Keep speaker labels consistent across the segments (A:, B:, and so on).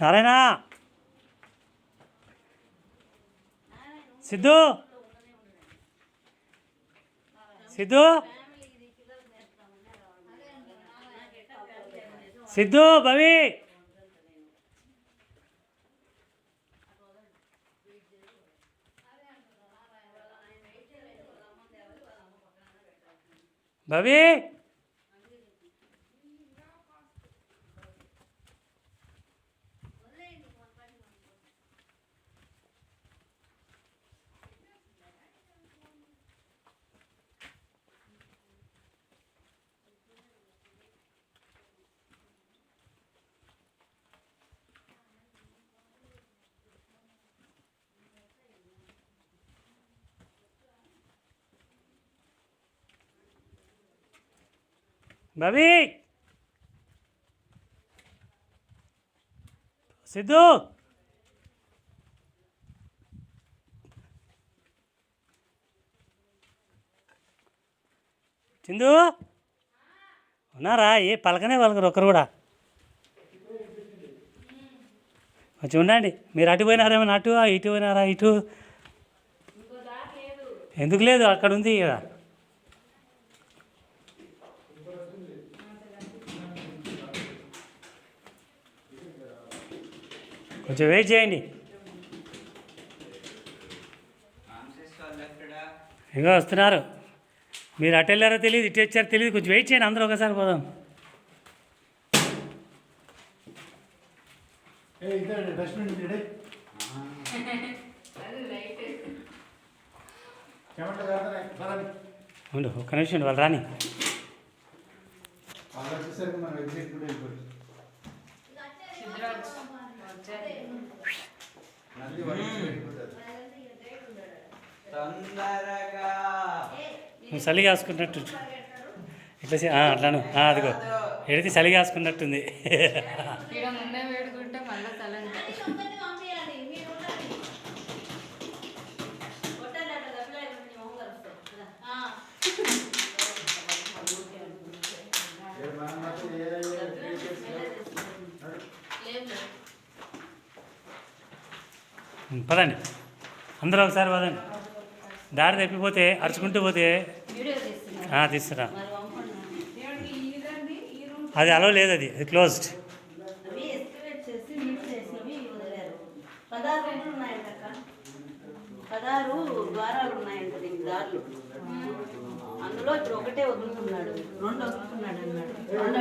A: నారాయణ సిద్ధు సిద్ధు సిద్ధు భవి భవి భవి సిద్ధు చిందు ఉన్నారా? ఏ పలకనే పలకరు ఒకరు కూడా. కొంచెం ఉండండి. మీరు అటు పోయినారేమో అటు, ఇటు పోయినారా ఇటు? ఎందుకు లేదు, అక్కడ ఉంది కదా. కొంచెం వెయిట్ చేయండి. ఇంకా వస్తున్నారు. మీరు అటు వెళ్ళారో తెలియదు, ఇటు వచ్చారో తెలియదు. కొంచెం వెయిట్ చేయండి, అందరూ ఒకసారి పోదాం. ఉండు ఒక్క నిమిషం, వాళ్ళు రాని. నువ్వు చలి కాసుకున్నట్టు ఇట్లా అట్లాను. అదిగో ఎడితే చలి కాసుకున్నట్టుంది. పదండి అందరూ ఒకసారి పదండి. దారి తప్పిపోతే అరుచుకుంటూ పోతే తీస్తురా. అది అలో లేదు, అది క్లోజ్డ్.
B: 16 ద్వారాలు ఉన్నాయంట దీనికి, దారులు. అందులో ఇప్పుడు ఒకటే వదులుతున్నాడు, 2 వదులుతున్నాడు అన్నాడు. 2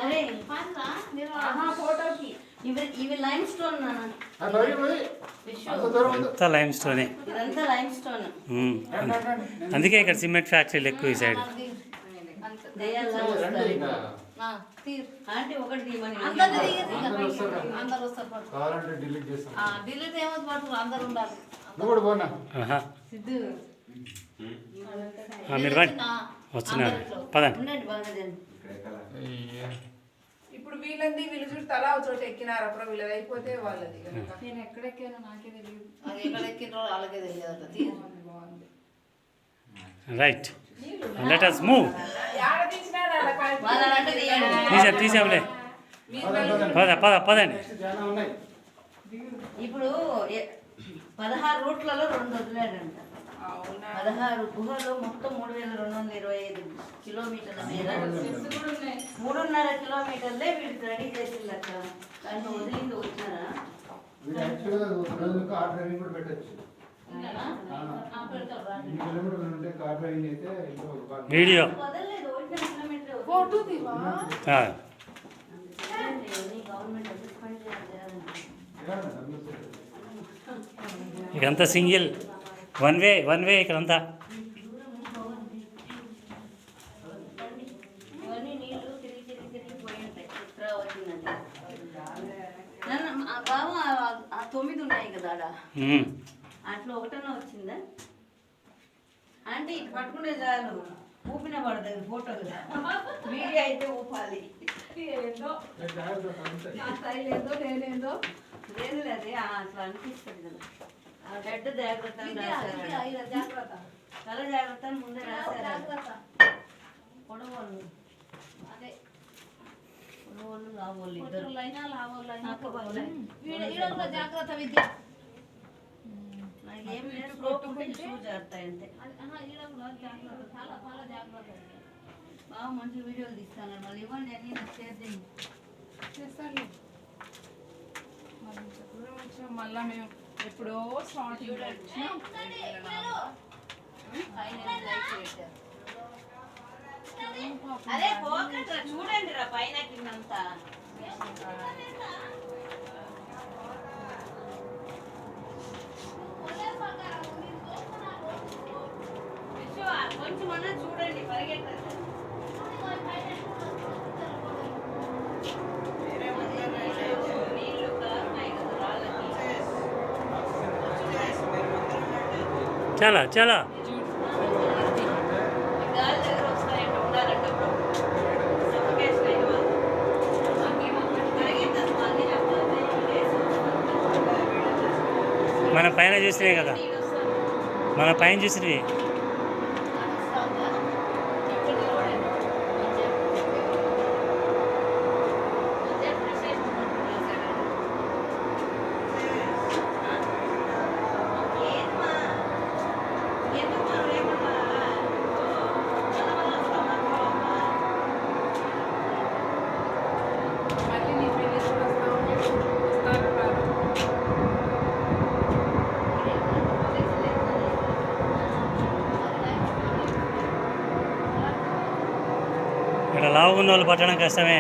B: అరే ఫోటోకి ఇవి లైమ్ స్టోన్
A: అంతా లైమ్ స్టోనే.
B: ఇదంతా లైమ్ స్టోన్.
A: అందుకే ఇక్కడ సిమెంట్ ఫ్యాక్టరీలు ఎక్కువ ఈ సైడ్. మీరు వస్తున్నారు, పదండి.
C: ఇప్పుడు వీళ్ళది వీళ్ళు చూసి తలా చోట ఎక్కినారు. అప్పుడు వీళ్ళది అయిపోతే వాళ్ళది. నేను ఎక్కడెక్కానో నాకే తెలియదు.
B: అది ఎక్కడ ఎక్కినో వాళ్ళకే తెలియదు.
A: Right, let us move. తీసాంలే, పదండి.
B: ఇప్పుడు 16 రూట్లలో 2 వదిలాడంట. 16 గుహలు మొత్తం 3225 కిలోమీటర్ల మీద 3.5 కిలోమీటర్లే వీళ్ళు రెడీ చేసింది అక్కడ. కానీ వదిలింది వచ్చినారా?
A: వీడియో ఇకంతా సింగిల్ వన్ వే ఇక్కడంతా.
B: ఇవన్నీ నీళ్లు తిరిగి పోయింటాయి. చిత్రావతి నది. బాబు 9 ఉన్నాయి కదా ఆడ, అట్లా ఒకటన్నా వచ్చిందా? అంటే ఇటు పట్టుకునే చాలు, ఊపిన పడదు ఫోటోలు. వీడియో అయితే ఊపాలి. ఏదో నేనేదో లేదు, అదే అట్లా అనిపిస్తుంది కదా. ఆ డెడ్ జాగ్రత్త అని రాశారు.
D: జాగ్రత్త
B: తల జాగ్రత్త అని ముందే రాశారు.
D: జాగ్రత్త
B: పొడవోళ్ళు
D: అదే
B: పొడవోళ్ళు లావోళ్ళు ఇద్దరు.
D: పొట్టులైనా లావోళ్ళైనా
B: నాకు బాగా
D: ఈడొక జాగ్రత్త విద్య
B: నాకు ఏం లేదు, స్లోపు షూ జారుతాయి అంతే.
D: ఈడ కూడా జాగ్రత్త చాలా చాలా జాగ్రత్త
B: బాగా మంచి వీడియోలు తీస్తాను. మళ్ళీ ఇవ్వండి అన్నీ నాకు షేర్ చేయండి.
C: చేస్తారులే. మరి దూరం వచ్చినాం, మళ్ళా మేము ఎప్పుడో స్టార్టింగ్ వచ్చినాం.
B: అదే పోకండి రా, చూడండి రా పైన కిందంతా. కొంచెం అన్నా చూడండి, పరిగెట్టండి. నీళ్ళు కారున్నాయి కదా రాళ్ళకి.
A: చాలా చాలా
B: గాలి దగ్గర వస్తాయంటే ఉండాలంటే సఫికేషన్ అయిన వాళ్ళు. పరిగెత్తదు అన్నీ చెప్పాలి.
A: మన పైన చూసినవి కదా, మన పైన చూసినవి.
C: మళ్ళీ నీ పెళ్ళి కూడా వస్తారు రారు.
A: ఇక్కడ లావుగా ఉన్న వాళ్ళు పట్టడం కష్టమే.